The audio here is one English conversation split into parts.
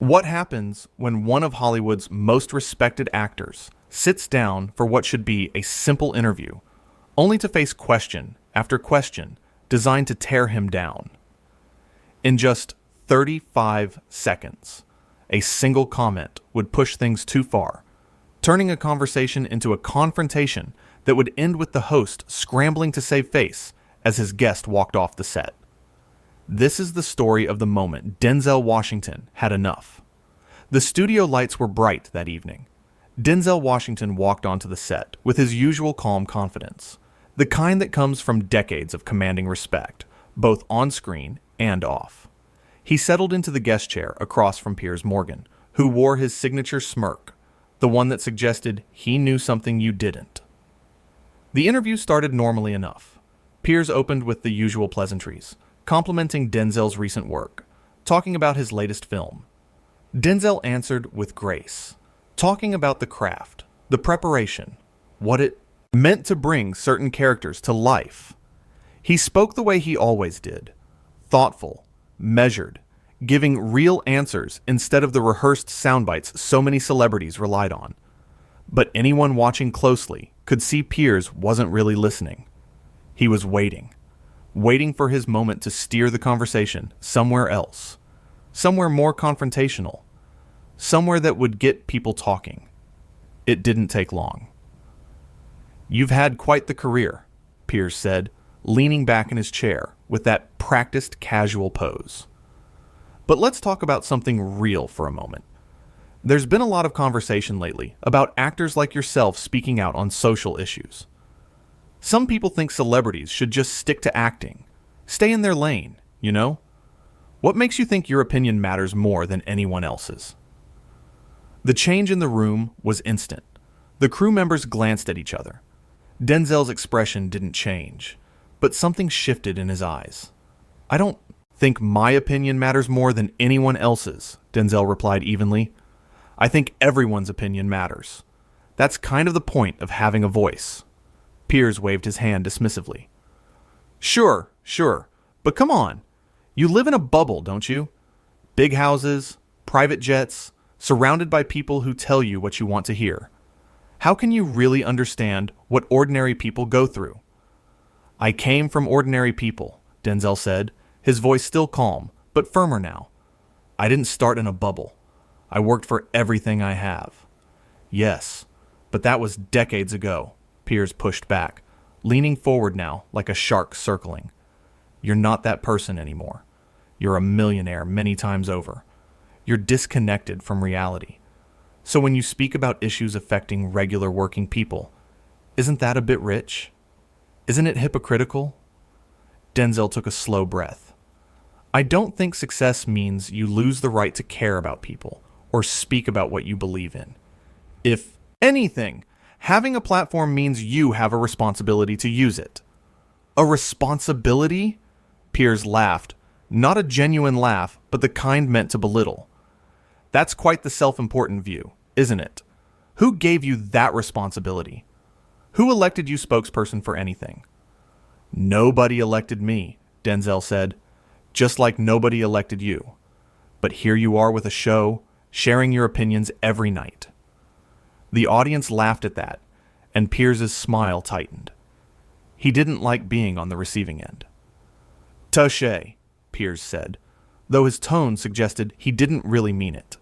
What happens when one of Hollywood's most respected actors sits down for what should be a simple interview, only to face question after question designed to tear him down? In just 35 seconds, a single comment would push things too far, turning a conversation into a confrontation that would end with the host scrambling to save face as his guest walked off the set. This is the story of the moment Denzel Washington had enough. The studio lights were bright that evening. Denzel Washington walked onto the set with his usual calm confidence, the kind that comes from decades of commanding respect, both on screen and off. He settled into the guest chair across from Piers Morgan, who wore his signature smirk, the one that suggested he knew something you didn't. The interview started normally enough. Piers opened with the usual pleasantries, complimenting Denzel's recent work, talking about his latest film. Denzel answered with grace, talking about the craft, the preparation, what it meant to bring certain characters to life. He spoke the way he always did, thoughtful, measured, giving real answers instead of the rehearsed soundbites so many celebrities relied on. But anyone watching closely could see Piers wasn't really listening. He was waiting for his moment to steer the conversation somewhere else, somewhere more confrontational, somewhere that would get people talking. It didn't take long. "You've had quite the career," Piers said, leaning back in his chair with that practiced casual pose. But let's talk about something real for a moment. There's been a lot of conversation lately about actors like yourself speaking out on social issues. Some people think celebrities should just stick to acting, stay in their lane, you know? What makes you think your opinion matters more than anyone else's? The change in the room was instant. The crew members glanced at each other. Denzel's expression didn't change, but something shifted in his eyes. "I don't think my opinion matters more than anyone else's," Denzel replied evenly. "I think everyone's opinion matters. That's kind of the point of having a voice." Piers waved his hand dismissively. Sure, but come on. You live in a bubble, don't you? Big houses, private jets, surrounded by people who tell you what you want to hear. How can you really understand what ordinary people go through?" "I came from ordinary people," Denzel said, his voice still calm, but firmer now. "I didn't start in a bubble. I worked for everything I have." "Yes, but that was decades ago," Piers pushed back, leaning forward now like a shark circling. "You're not that person anymore. You're a millionaire many times over. You're disconnected from reality. So when you speak about issues affecting regular working people, isn't that a bit rich? Isn't it hypocritical?" Denzel took a slow breath. "I don't think success means you lose the right to care about people or speak about what you believe in. If anything, having a platform means you have a responsibility to use it." "A responsibility?" Piers laughed, not a genuine laugh, but the kind meant to belittle. "That's quite the self-important view, isn't it? Who gave you that responsibility? Who elected you spokesperson for anything?" "Nobody elected me," Denzel said, "just like nobody elected you. But here you are with a show, sharing your opinions every night." The audience laughed at that, and Piers's smile tightened. He didn't like being on the receiving end. "Touché," Piers said, though his tone suggested he didn't really mean it.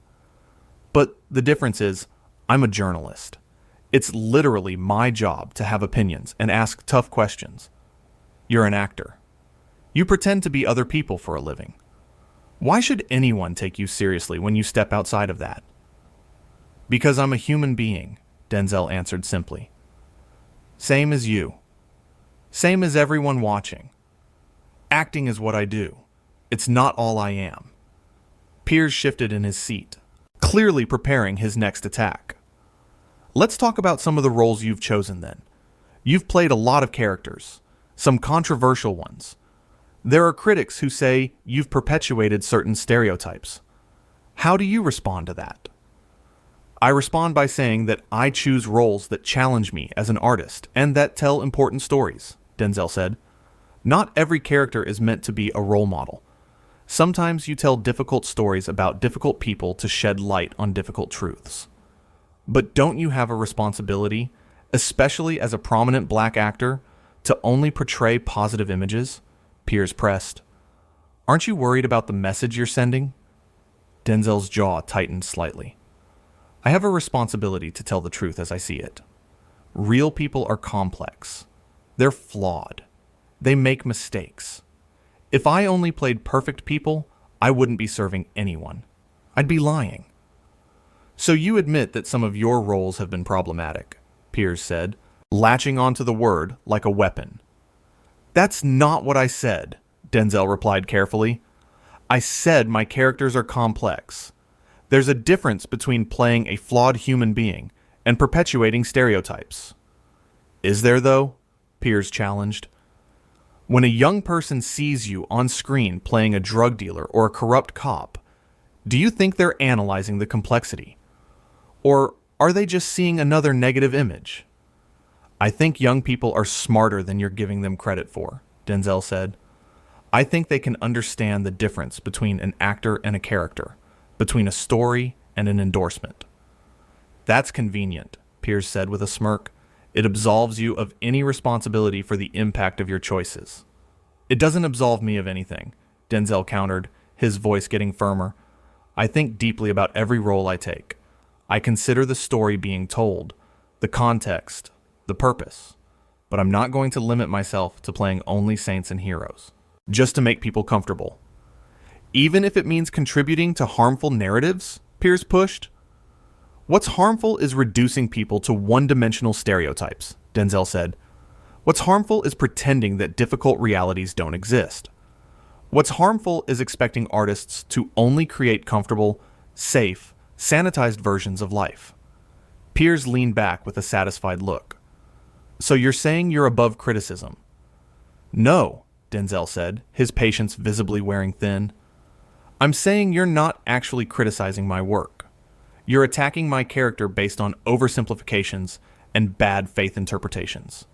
"But the difference is, I'm a journalist. It's literally my job to have opinions and ask tough questions. You're an actor. You pretend to be other people for a living. Why should anyone take you seriously when you step outside of that?" "Because I'm a human being," Denzel answered simply. "Same as you. Same as everyone watching. Acting is what I do. It's not all I am." Piers shifted in his seat, clearly preparing his next attack. "Let's talk about some of the roles you've chosen then. You've played a lot of characters, some controversial ones. There are critics who say you've perpetuated certain stereotypes. How do you respond to that?" "I respond by saying that I choose roles that challenge me as an artist and that tell important stories," Denzel said. "Not every character is meant to be a role model. Sometimes you tell difficult stories about difficult people to shed light on difficult truths. But don't you have a responsibility, especially as a prominent black actor, to only portray positive images? Piers pressed. Aren't you worried about the message you're sending? Denzel's jaw tightened slightly. I have a responsibility to tell the truth as I see it. Real people are complex. They're flawed. They make mistakes. If I only played perfect people, I wouldn't be serving anyone. I'd be lying. So you admit that some of your roles have been problematic, Piers said, latching onto the word like a weapon. That's not what I said, Denzel replied carefully. I said my characters are complex. There's a difference between playing a flawed human being and perpetuating stereotypes. Is there, though? Piers challenged. When a young person sees you on screen playing a drug dealer or a corrupt cop, do you think they're analyzing the complexity? Or are they just seeing another negative image? I think young people are smarter than you're giving them credit for, Denzel said. I think they can understand the difference between an actor and a character, between a story and an endorsement. That's convenient, Piers said with a smirk. It absolves you of any responsibility for the impact of your choices. It doesn't absolve me of anything, Denzel countered, his voice getting firmer. I think deeply about every role I take. I consider the story being told, the context, the purpose. But I'm not going to limit myself to playing only saints and heroes, just to make people comfortable. Even if it means contributing to harmful narratives, Piers pushed. What's harmful is reducing people to one-dimensional stereotypes, Denzel said. What's harmful is pretending that difficult realities don't exist. What's harmful is expecting artists to only create comfortable, safe, sanitized versions of life. Piers leaned back with a satisfied look. So you're saying you're above criticism? No, Denzel said, his patience visibly wearing thin. I'm saying you're not actually criticizing my work. You're attacking my character based on oversimplifications and bad faith interpretations.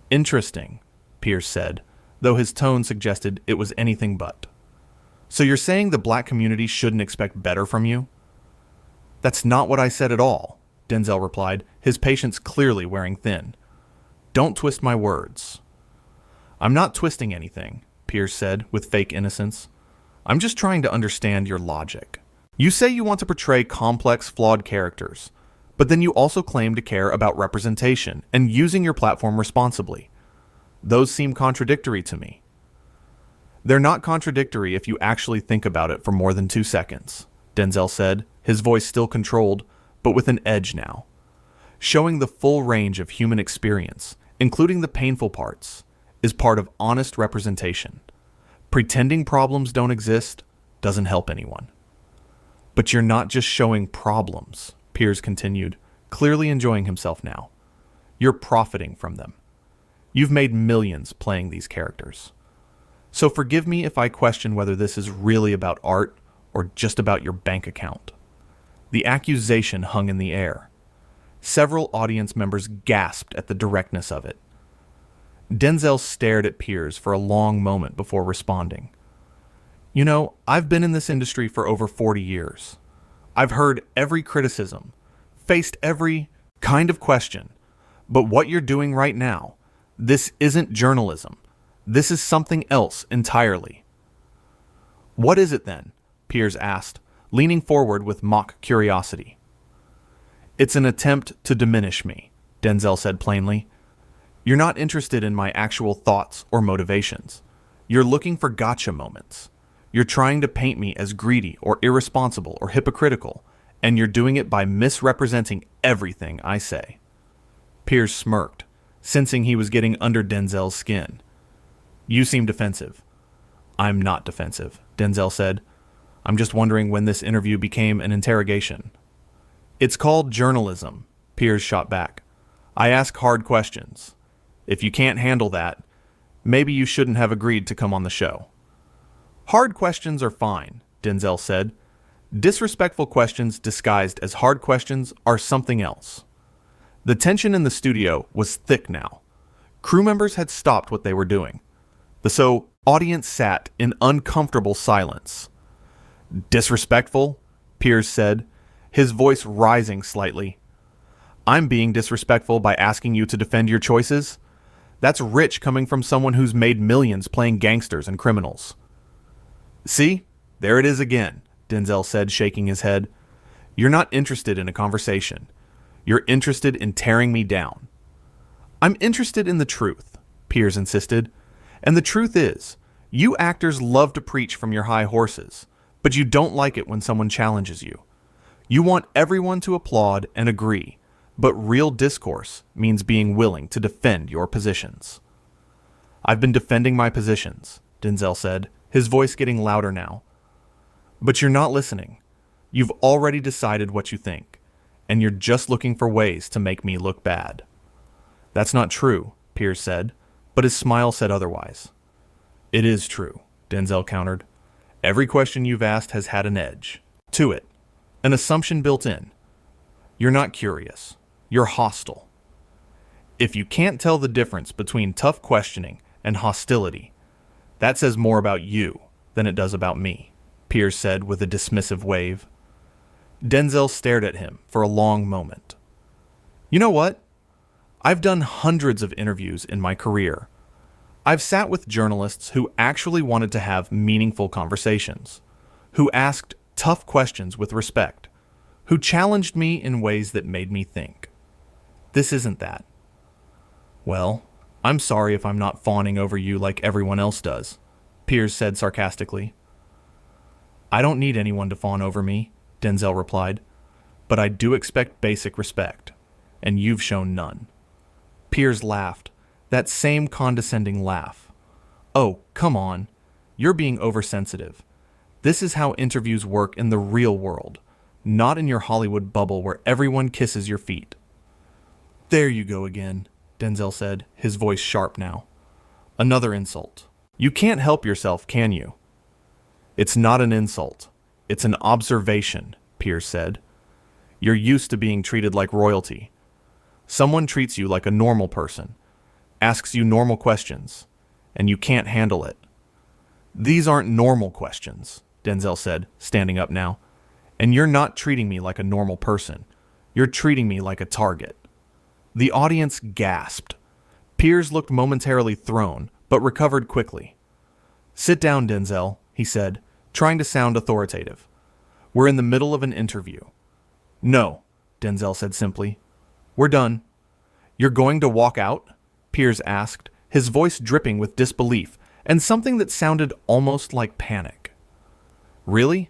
Interesting, Piers said, though his tone suggested it was anything but. So you're saying the black community shouldn't expect better from you? That's not what I said at all, Denzel replied, his patience clearly wearing thin. Don't twist my words. I'm not twisting anything, Piers said with fake innocence. I'm just trying to understand your logic. You say you want to portray complex, flawed characters, but then you also claim to care about representation and using your platform responsibly. Those seem contradictory to me. They're not contradictory if you actually think about it for more than 2 seconds, Denzel said, his voice still controlled, but with an edge now. Showing the full range of human experience, including the painful parts, is part of honest representation. Pretending problems don't exist doesn't help anyone. But you're not just showing problems, Piers continued, clearly enjoying himself now. You're profiting from them. You've made millions playing these characters. So forgive me if I question whether this is really about art or just about your bank account. The accusation hung in the air. Several audience members gasped at the directness of it. Denzel stared at Piers for a long moment before responding. You know, I've been in this industry for over 40 years. I've heard every criticism, faced every kind of question. But what you're doing right now, this isn't journalism. This is something else entirely. What is it then? Piers asked, leaning forward with mock curiosity. It's an attempt to diminish me, Denzel said plainly. You're not interested in my actual thoughts or motivations. You're looking for gotcha moments. You're trying to paint me as greedy or irresponsible or hypocritical, and you're doing it by misrepresenting everything I say. Piers smirked, sensing he was getting under Denzel's skin. You seem defensive. I'm not defensive, Denzel said. I'm just wondering when this interview became an interrogation. It's called journalism, Piers shot back. I ask hard questions. If you can't handle that, maybe you shouldn't have agreed to come on the show. Hard questions are fine, Denzel said. Disrespectful questions disguised as hard questions are something else. The tension in the studio was thick now. Crew members had stopped what they were doing. The audience sat in uncomfortable silence. Disrespectful? Piers said, his voice rising slightly. I'm being disrespectful by asking you to defend your choices? That's rich coming from someone who's made millions playing gangsters and criminals. See? There it is again, Denzel said, shaking his head. You're not interested in a conversation. You're interested in tearing me down. I'm interested in the truth, Piers insisted. And the truth is, you actors love to preach from your high horses, but you don't like it when someone challenges you. You want everyone to applaud and agree, but real discourse means being willing to defend your positions. I've been defending my positions, Denzel said, his voice getting louder now. But you're not listening. You've already decided what you think, and you're just looking for ways to make me look bad. That's not true, Piers said, but his smile said otherwise. It is true, Denzel countered. Every question you've asked has had an edge to it, an assumption built in. You're not curious. You're hostile. If you can't tell the difference between tough questioning and hostility, that says more about you than it does about me, Piers said with a dismissive wave. Denzel stared at him for a long moment. You know what? I've done hundreds of interviews in my career. I've sat with journalists who actually wanted to have meaningful conversations, who asked tough questions with respect, who challenged me in ways that made me think. This isn't that. Well, I'm sorry if I'm not fawning over you like everyone else does, Piers said sarcastically. I don't need anyone to fawn over me, Denzel replied, but I do expect basic respect, and you've shown none. Piers laughed, that same condescending laugh. Oh, come on. You're being oversensitive. This is how interviews work in the real world, not in your Hollywood bubble where everyone kisses your feet. There you go again, Denzel said, his voice sharp now. Another insult. You can't help yourself, can you? It's not an insult. It's an observation, Piers said. You're used to being treated like royalty. Someone treats you like a normal person, asks you normal questions, and you can't handle it. These aren't normal questions, Denzel said, standing up now. And you're not treating me like a normal person. You're treating me like a target. The audience gasped. Piers looked momentarily thrown, but recovered quickly. Sit down, Denzel, he said, trying to sound authoritative. We're in the middle of an interview. No, Denzel said simply. We're done. You're going to walk out? Piers asked, his voice dripping with disbelief and something that sounded almost like panic. Really?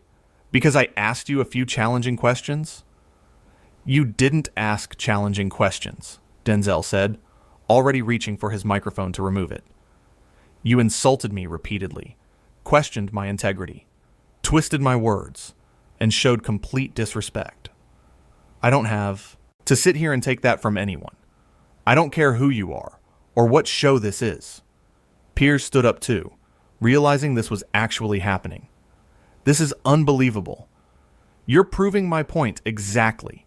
Because I asked you a few challenging questions? You didn't ask challenging questions, Denzel said, already reaching for his microphone to remove it. You insulted me repeatedly, questioned my integrity, twisted my words, and showed complete disrespect. I don't have to sit here and take that from anyone. I don't care who you are or what show this is. Piers stood up too, realizing this was actually happening. This is unbelievable. You're proving my point exactly.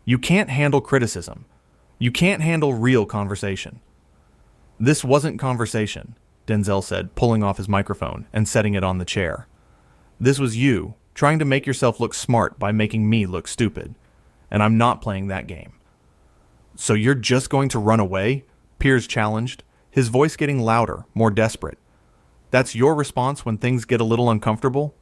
You can't handle criticism. You can't handle real conversation. This wasn't conversation, Denzel said, pulling off his microphone and setting it on the chair. This was you trying to make yourself look smart by making me look stupid, and I'm not playing that game. So you're just going to run away? Piers challenged, his voice getting louder, more desperate. That's your response when things get a little uncomfortable?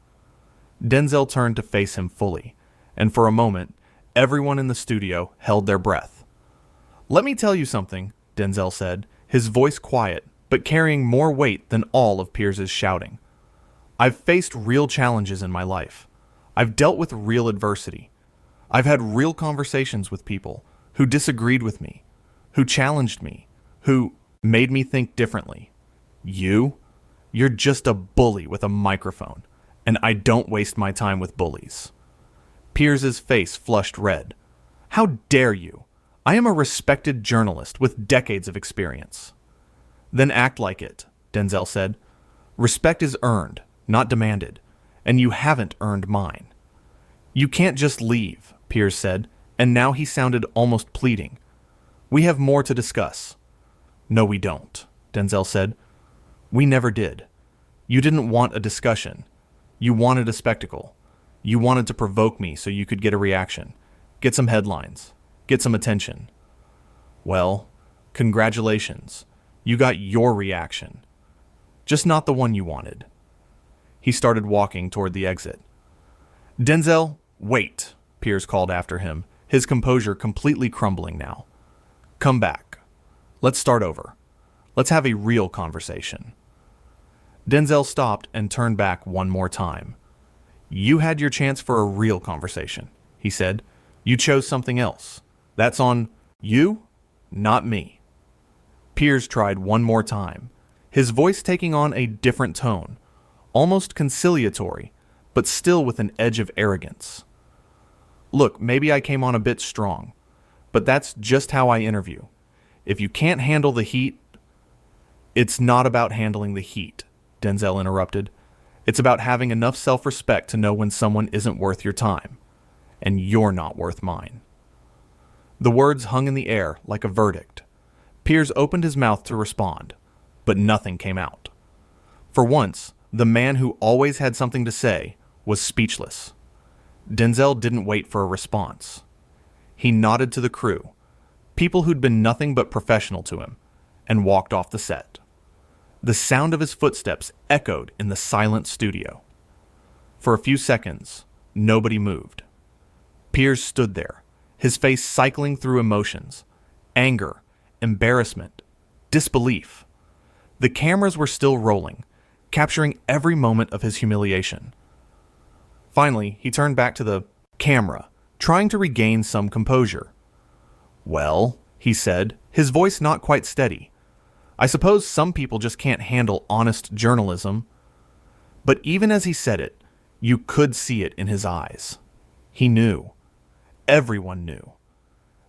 Denzel turned to face him fully, and for a moment, everyone in the studio held their breath. Let me tell you something, Denzel said, his voice quiet, but carrying more weight than all of Piers's shouting. I've faced real challenges in my life. I've dealt with real adversity. I've had real conversations with people who disagreed with me, who challenged me, who made me think differently. You're just a bully with a microphone, and I don't waste my time with bullies. Piers's face flushed red. How dare you? I am a respected journalist with decades of experience. Then act like it, Denzel said. Respect is earned, not demanded, and you haven't earned mine. You can't just leave, Piers said, and now he sounded almost pleading. We have more to discuss. No, we don't, Denzel said. We never did. You didn't want a discussion. You wanted a spectacle. You wanted to provoke me so you could get a reaction, get some headlines, get some attention. Well, congratulations. You got your reaction. Just not the one you wanted. He started walking toward the exit. Denzel, wait, Piers called after him, his composure completely crumbling now. Come back. Let's start over. Let's have a real conversation. Denzel stopped and turned back one more time. You had your chance for a real conversation, he said. You chose something else. That's on you, not me. Piers tried one more time, his voice taking on a different tone, almost conciliatory, but still with an edge of arrogance. Look, maybe I came on a bit strong, but that's just how I interview. If you can't handle the heat... It's not about handling the heat, Denzel interrupted. It's about having enough self-respect to know when someone isn't worth your time, and you're not worth mine. The words hung in the air like a verdict. Piers opened his mouth to respond, but nothing came out. For once, the man who always had something to say was speechless. Denzel didn't wait for a response. He nodded to the crew, people who'd been nothing but professional to him, and walked off the set. The sound of his footsteps echoed in the silent studio. For a few seconds, nobody moved. Piers stood there, his face cycling through emotions, anger, embarrassment, disbelief. The cameras were still rolling, capturing every moment of his humiliation. Finally, he turned back to the camera, trying to regain some composure. Well, he said, his voice not quite steady. I suppose some people just can't handle honest journalism. But even as he said it, you could see it in his eyes. He knew. Everyone knew.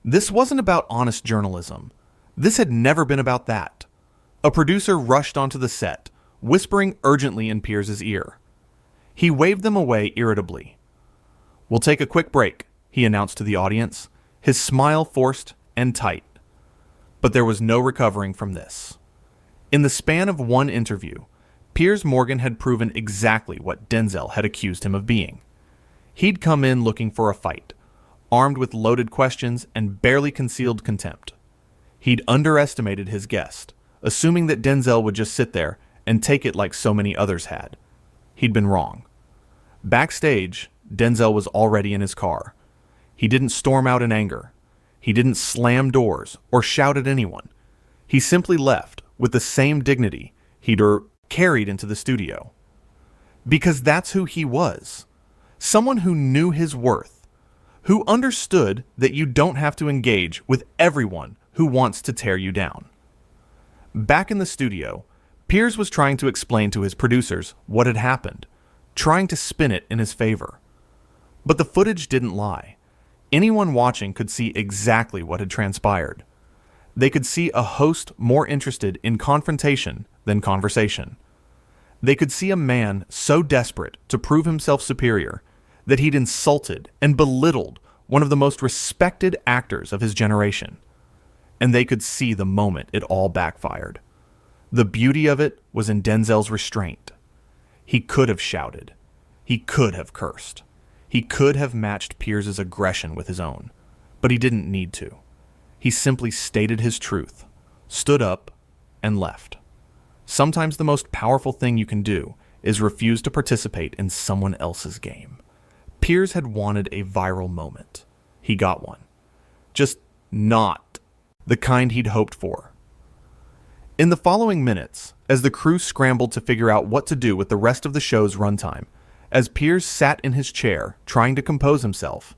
This wasn't about honest journalism. This had never been about that. A producer rushed onto the set, whispering urgently in Piers's ear. He waved them away irritably. We'll take a quick break, he announced to the audience, his smile forced and tight. But there was no recovering from this. In the span of one interview, Piers Morgan had proven exactly what Denzel had accused him of being. He'd come in looking for a fight, armed with loaded questions and barely concealed contempt. He'd underestimated his guest, assuming that Denzel would just sit there and take it like so many others had. He'd been wrong. Backstage, Denzel was already in his car. He didn't storm out in anger. He didn't slam doors or shout at anyone. He simply left with the same dignity he'd carried into the studio. Because that's who he was. Someone who knew his worth, who understood that you don't have to engage with everyone who wants to tear you down. Back in the studio, Piers was trying to explain to his producers what had happened, trying to spin it in his favor. But the footage didn't lie. Anyone watching could see exactly what had transpired. They could see a host more interested in confrontation than conversation. They could see a man so desperate to prove himself superior that he'd insulted and belittled one of the most respected actors of his generation. And they could see the moment it all backfired. The beauty of it was in Denzel's restraint. He could have shouted. He could have cursed. He could have matched Piers's aggression with his own, but he didn't need to. He simply stated his truth, stood up, and left. Sometimes the most powerful thing you can do is refuse to participate in someone else's game. Piers had wanted a viral moment. He got one. Just not the kind he'd hoped for. In the following minutes, as the crew scrambled to figure out what to do with the rest of the show's runtime, as Piers sat in his chair trying to compose himself,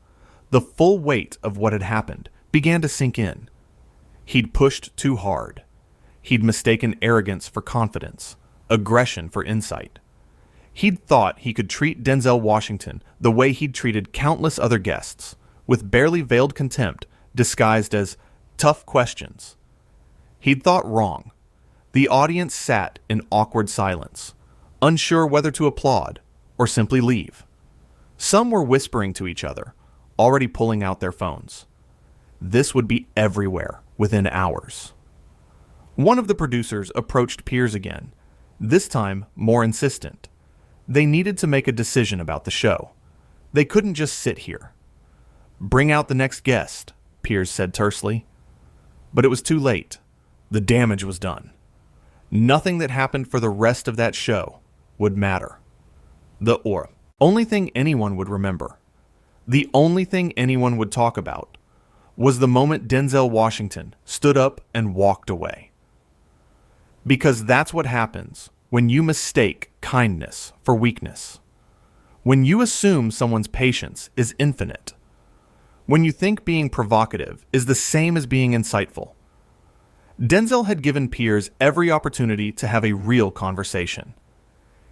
the full weight of what had happened began to sink in. He'd pushed too hard. He'd mistaken arrogance for confidence, aggression for insight. He'd thought he could treat Denzel Washington the way he'd treated countless other guests, with barely veiled contempt disguised as tough questions. He'd thought wrong. The audience sat in awkward silence, unsure whether to applaud or simply leave. Some were whispering to each other, already pulling out their phones. This would be everywhere within hours. One of the producers approached Piers again, This time, more insistent. They needed to make a decision about the show. They couldn't just sit here. "Bring out the next guest," Piers said tersely. But it was too late. The damage was done. Nothing that happened for the rest of that show would matter. The only thing anyone would remember, the only thing anyone would talk about, was the moment Denzel Washington stood up and walked away. Because that's what happens when you mistake kindness for weakness. When you assume someone's patience is infinite. When you think being provocative is the same as being insightful. Denzel had given Piers every opportunity to have a real conversation.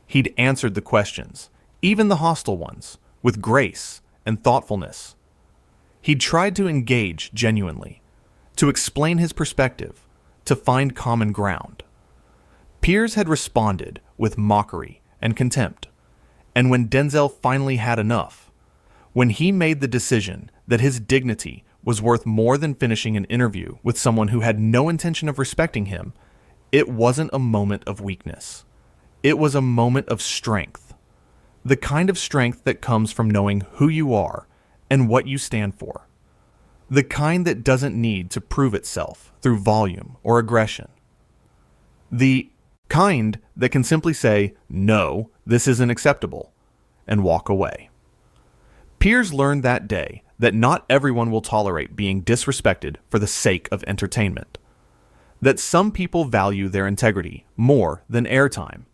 He'd answered the questions, even the hostile ones, with grace and thoughtfulness. He'd tried to engage genuinely, to explain his perspective, to find common ground. Piers had responded with mockery and contempt, and when Denzel finally had enough, when he made the decision that his dignity was worth more than finishing an interview with someone who had no intention of respecting him, it wasn't a moment of weakness. It was a moment of strength. The kind of strength that comes from knowing who you are and what you stand for. The kind that doesn't need to prove itself through volume or aggression. The kind that can simply say, "No, this isn't acceptable," and walk away. Piers learned that day that not everyone will tolerate being disrespected for the sake of entertainment. That some people value their integrity more than airtime.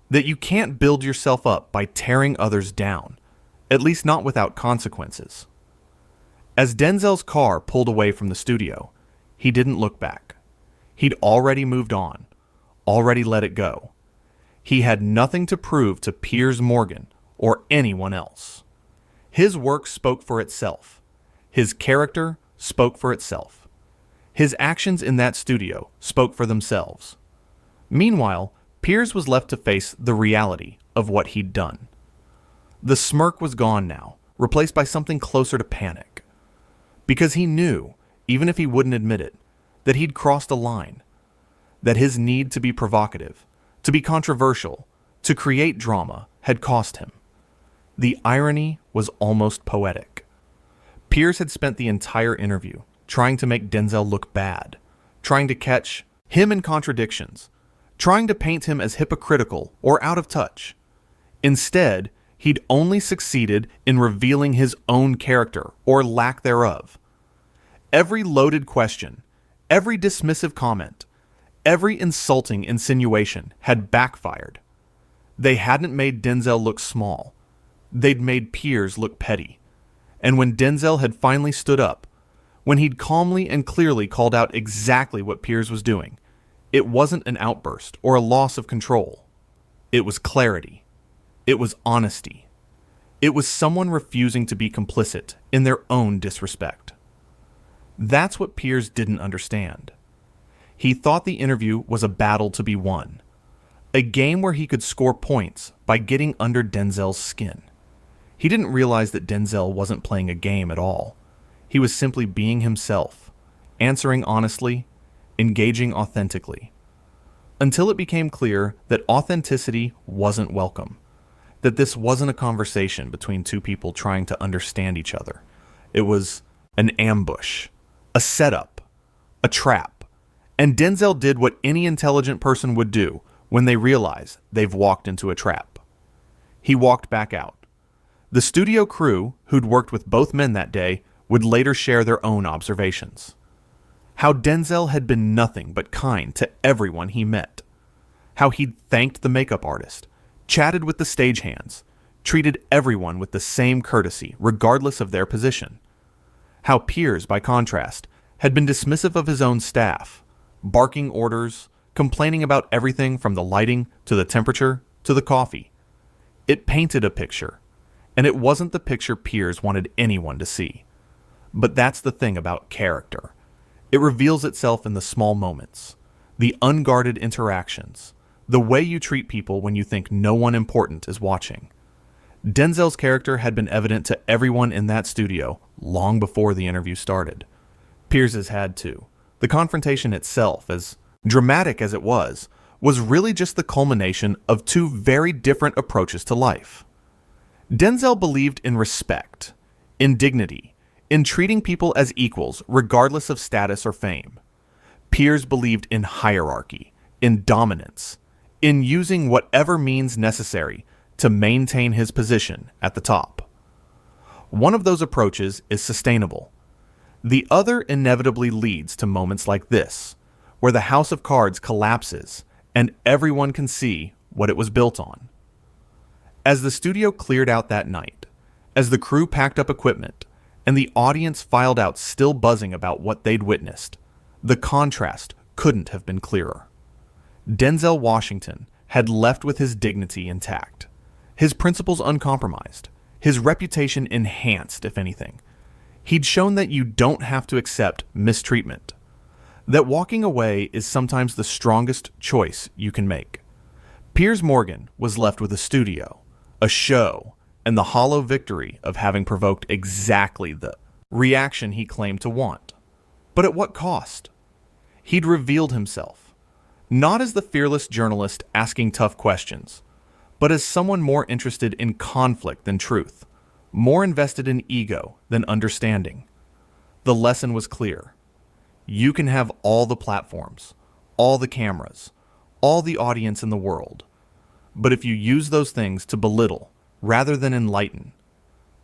That you can't build yourself up by tearing others down, at least not without consequences. As Denzel's car pulled away from the studio, he didn't look back. He'd already moved on, already let it go. He had nothing to prove to Piers Morgan or anyone else. His work spoke for itself. His character spoke for itself. His actions in that studio spoke for themselves. Meanwhile, Piers was left to face the reality of what he'd done. The smirk was gone now, replaced by something closer to panic. Because he knew, even if he wouldn't admit it, that he'd crossed a line. That his need to be provocative, to be controversial, to create drama had cost him. The irony was almost poetic. Piers had spent the entire interview trying to make Denzel look bad, trying to catch him in contradictions, trying to paint him as hypocritical or out of touch. Instead, he'd only succeeded in revealing his own character or lack thereof. Every loaded question, every dismissive comment, every insulting insinuation had backfired. They hadn't made Denzel look small. They'd made Piers look petty. And when Denzel had finally stood up, when he'd calmly and clearly called out exactly what Piers was doing, it wasn't an outburst or a loss of control. It was clarity. It was honesty. It was someone refusing to be complicit in their own disrespect. That's what Piers didn't understand. He thought the interview was a battle to be won, a game where he could score points by getting under Denzel's skin. He didn't realize that Denzel wasn't playing a game at all. He was simply being himself, answering honestly, engaging authentically. Until it became clear that authenticity wasn't welcome, that this wasn't a conversation between two people trying to understand each other. It was an ambush, a setup, a trap. And Denzel did what any intelligent person would do when they realize they've walked into a trap. He walked back out. The studio crew, who'd worked with both men that day, would later share their own observations. How Denzel had been nothing but kind to everyone he met. How he'd thanked the makeup artist, chatted with the stagehands, treated everyone with the same courtesy regardless of their position. How Piers, by contrast, had been dismissive of his own staff, barking orders, complaining about everything from the lighting to the temperature to the coffee. It painted a picture, and it wasn't the picture Piers wanted anyone to see. But that's the thing about character. It reveals itself in the small moments, the unguarded interactions, the way you treat people when you think no one important is watching. Denzel's character had been evident to everyone in that studio long before the interview started. Piers's had too. The confrontation itself, as dramatic as it was was really just the culmination of two very different approaches to life. Denzel believed in respect, in dignity, in treating people as equals regardless of status or fame. Piers believed in hierarchy, in dominance, in using whatever means necessary to maintain his position at the top. One of those approaches is sustainable. The other inevitably leads to moments like this, where the house of cards collapses and everyone can see what it was built on. As the studio cleared out that night, as the crew packed up equipment, and the audience filed out still buzzing about what they'd witnessed, the contrast couldn't have been clearer. Denzel Washington had left with his dignity intact, his principles uncompromised, his reputation enhanced, if anything. He'd shown that you don't have to accept mistreatment, that walking away is sometimes the strongest choice you can make. Piers Morgan was left with a studio, a show, and the hollow victory of having provoked exactly the reaction he claimed to want. But at what cost? He'd revealed himself, not as the fearless journalist asking tough questions, but as someone more interested in conflict than truth, more invested in ego than understanding. The lesson was clear. You can have all the platforms, all the cameras, all the audience in the world, but if you use those things to belittle rather than enlighten,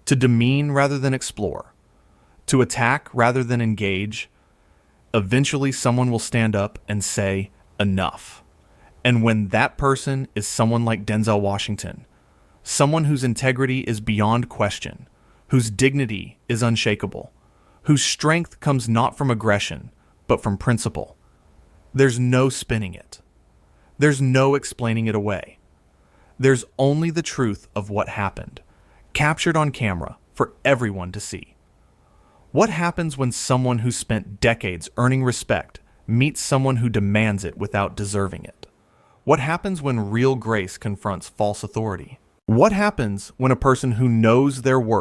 to demean rather than explore, to attack rather than engage, eventually someone will stand up and say, enough. And when that person is someone like Denzel Washington, someone whose integrity is beyond question, whose dignity is unshakable, whose strength comes not from aggression, but from principle, there's no spinning it. There's no explaining it away. There's only the truth of what happened, captured on camera for everyone to see. What happens when someone who spent decades earning respect meets someone who demands it without deserving it? What happens when real grace confronts false authority? What happens when a person who knows their worth